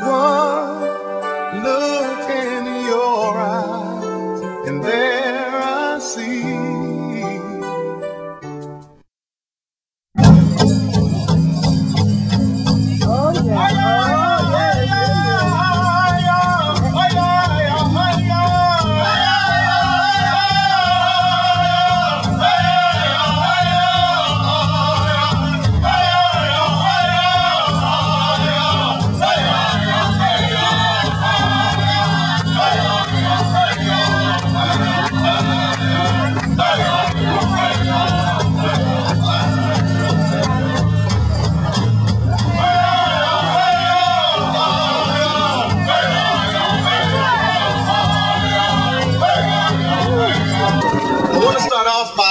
One look in your eyes, and there I see.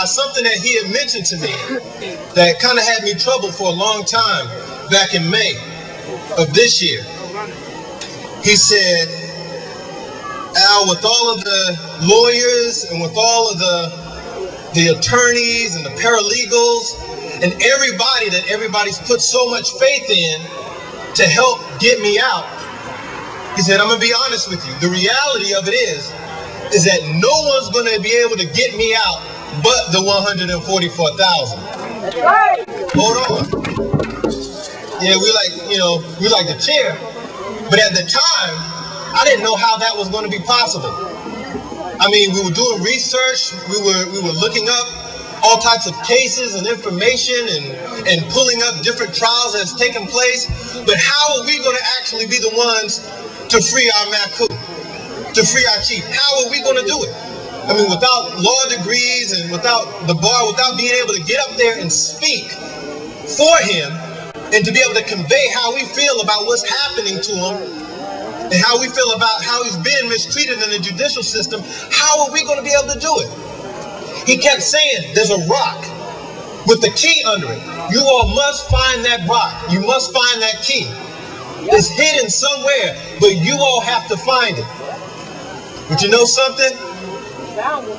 Something that he had mentioned to me that kind of had me troubled for a long time back in May of this year. He said, Al, with all of the lawyers and with all of the attorneys and the paralegals and everybody that everybody's put so much faith in to help get me out, he said, I'm going to be honest with you. The reality of it is that no one's going to be able to get me out but the 144,000. Right. Hold on. Yeah, we like the chair, but at the time, I didn't know how that was going to be possible. I mean, we were doing research, we were looking up all types of cases and information and pulling up different trials that's taken place. But how are we going to actually be the ones to free our Maku, to free our chief? How are we going to do it? I mean, without law degrees and without the bar, without being able to get up there and speak for him and to be able to convey how we feel about what's happening to him and how we feel about how he's being mistreated in the judicial system, how are we going to be able to do it? He kept saying, there's a rock with the key under it. You all must find that rock. You must find that key. It's hidden somewhere, but you all have to find it. But you know something?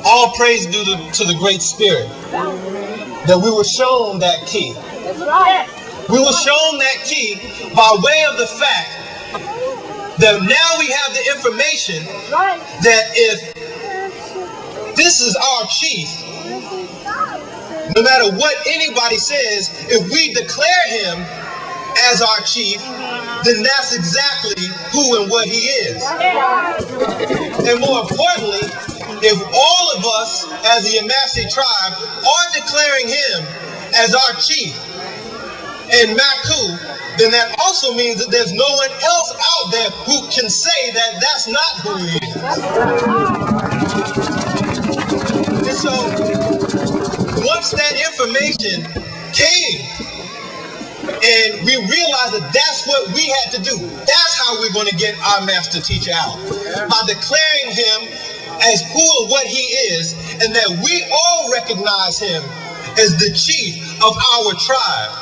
All praise due to the Great Spirit that we were shown that key. We were shown that key by way of the fact that now we have the information that if this is our chief, no matter what anybody says, if we declare him as our chief, then that's exactly who and what he is. And more importantly, if all of us as the Yamasi tribe are declaring him as our chief and Maku, then that also means that there's no one else out there who can say that that's not who he is. And so, once that information came, and we realized that that's what we had to do, that's how we're going to get our master teacher out. By declaring him as who and what he is, and that we all recognize him as the chief of our tribe.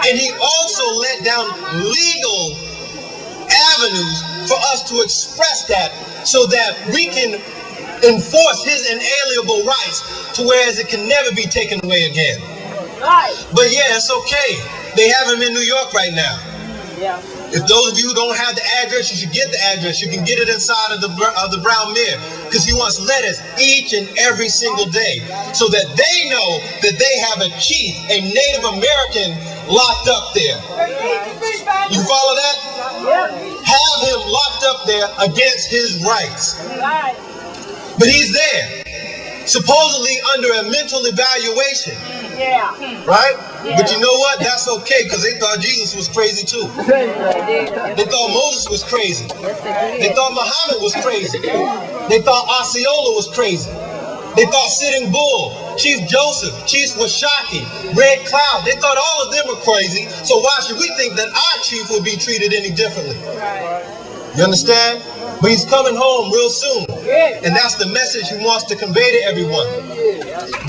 And he also let down legal avenues for us to express that so that we can enforce his inalienable rights to whereas it can never be taken away again. But yeah, it's okay. They have him in New York right now. If those of you who don't have the address, you should get the address. You can get it inside of the brown mare, because he wants letters each and every single day so that they know that they have a chief, a Native American locked up there. You follow that? Have him locked up there against his rights. But he's there, supposedly under a mental evaluation. Right? But you know what? That's okay, because they thought Jesus was crazy too. They thought Moses was crazy. They thought Muhammad was crazy. They thought Osceola was crazy. They thought Sitting Bull, Chief Joseph, Chief Washaki, Red Cloud, they thought all of them were crazy. So why should we think that our chief will be treated any differently? You understand? But he's coming home real soon. And that's the message he wants to convey to everyone.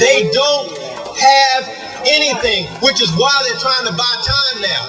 They don't have anything, which is why they're trying to buy time now.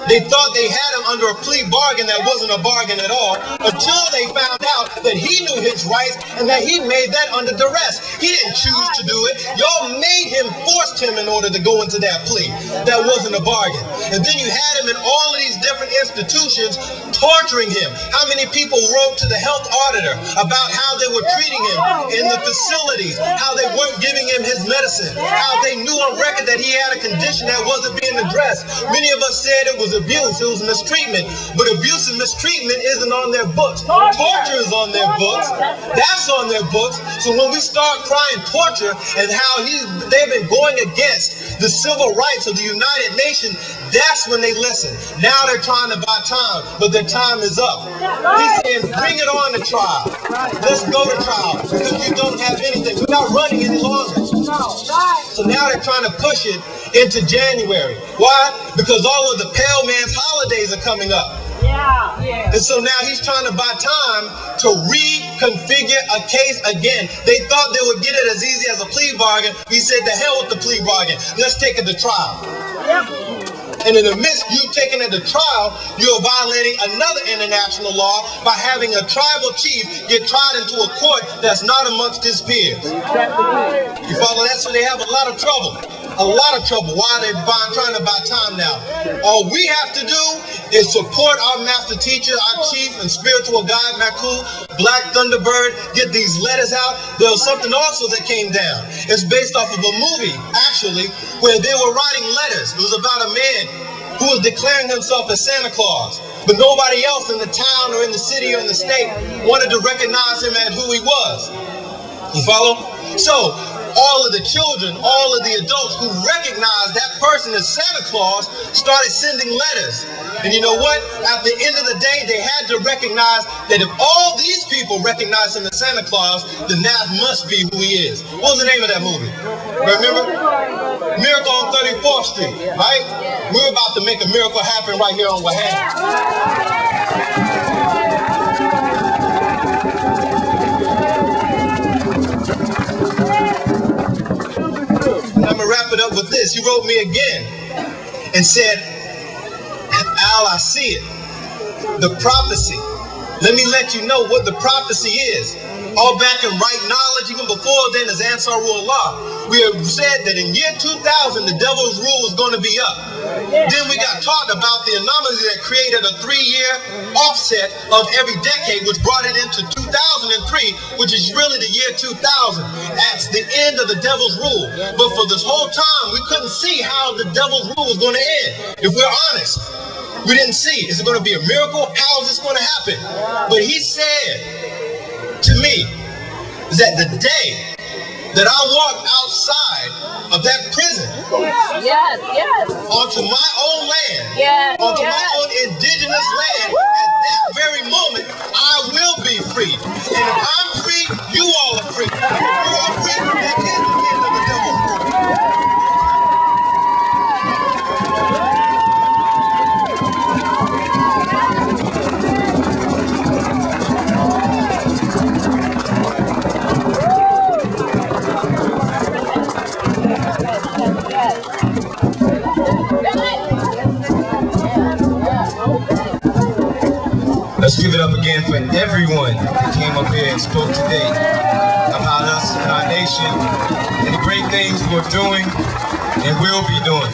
They thought they had him under a plea bargain that wasn't a bargain at all, until they found out that he knew his rights and that he made that under duress. He didn't choose to do it. Y'all made him, forced him in order to go into that plea. That wasn't a bargain. And then you had him in all of these different institutions torturing him. How many people wrote to the health auditor about how they were treating him in the facilities, how they weren't giving him his medicine, how they knew on record that he had a condition that wasn't being addressed. Many of us said it was abuse, it was mistreatment, but abuse and mistreatment isn't on their books. Torture is on their books. That's on their books. So when we start crying torture and how they've been going against the civil rights of the United Nations, that's when they listen. Now they're trying to buy time, but their time is up. He's saying, bring it on to trial. Let's go to trial, because we don't have anything. We're not running any longer. So now they're trying to push it into January. Why? Because all of the Pale Man's holidays are coming up. And so now he's trying to buy time to reconfigure a case again. They thought they would get it as easy as a plea bargain. He said, the hell with the plea bargain. Let's take it to trial. And in the midst of you taking it to trial, you're violating another international law by having a tribal chief get tried into a court that's not amongst his peers. You follow that? So they have a lot of trouble. A lot of trouble. Why they're trying to buy time now. All we have to do is support our master teacher, our chief and spiritual guide, Maku, Black Thunderbird, get these letters out. There was something also that came down. It's based off of a movie, actually, where they were writing letters. It was about a man who was declaring himself as Santa Claus, but nobody else in the town or in the city or in the state wanted to recognize him as who he was. You follow? So all of the children, all of the adults who recognized that person as Santa Claus started sending letters. And you know what? At the end of the day, they had to recognize that if all these people recognize him as Santa Claus, then that must be who he is. What was the name of that movie? Remember? Miracle on 34th Street, right? We're about to make a miracle happen right here on Waham. I'm going to wrap it up with this. He wrote me again and said, Al, I see it. The prophecy. Let me let you know what the prophecy is. All back in Right Knowledge, even before then, is Ansarullah. We have said that in year 2000, the devil's rule was going to be up. Then we got taught about the anomaly that created a 3-year offset of every decade, which brought it into 2003, which is really the year 2000. That's the end of the devil's rule. But for this whole time, we couldn't see how the devil's rule was going to end. If we're honest, we didn't see. Is it going to be a miracle? How is this going to happen? But he said to me that the day that I walked outside of that prison onto my own land, onto my own indigenous land, at that very moment, I will be free. And if I'm free, you all are free. You are free. That is the end of the devil's rule. Let's give it up again for everyone who came up here and spoke today about us and our nation and the great things we're doing and will be doing.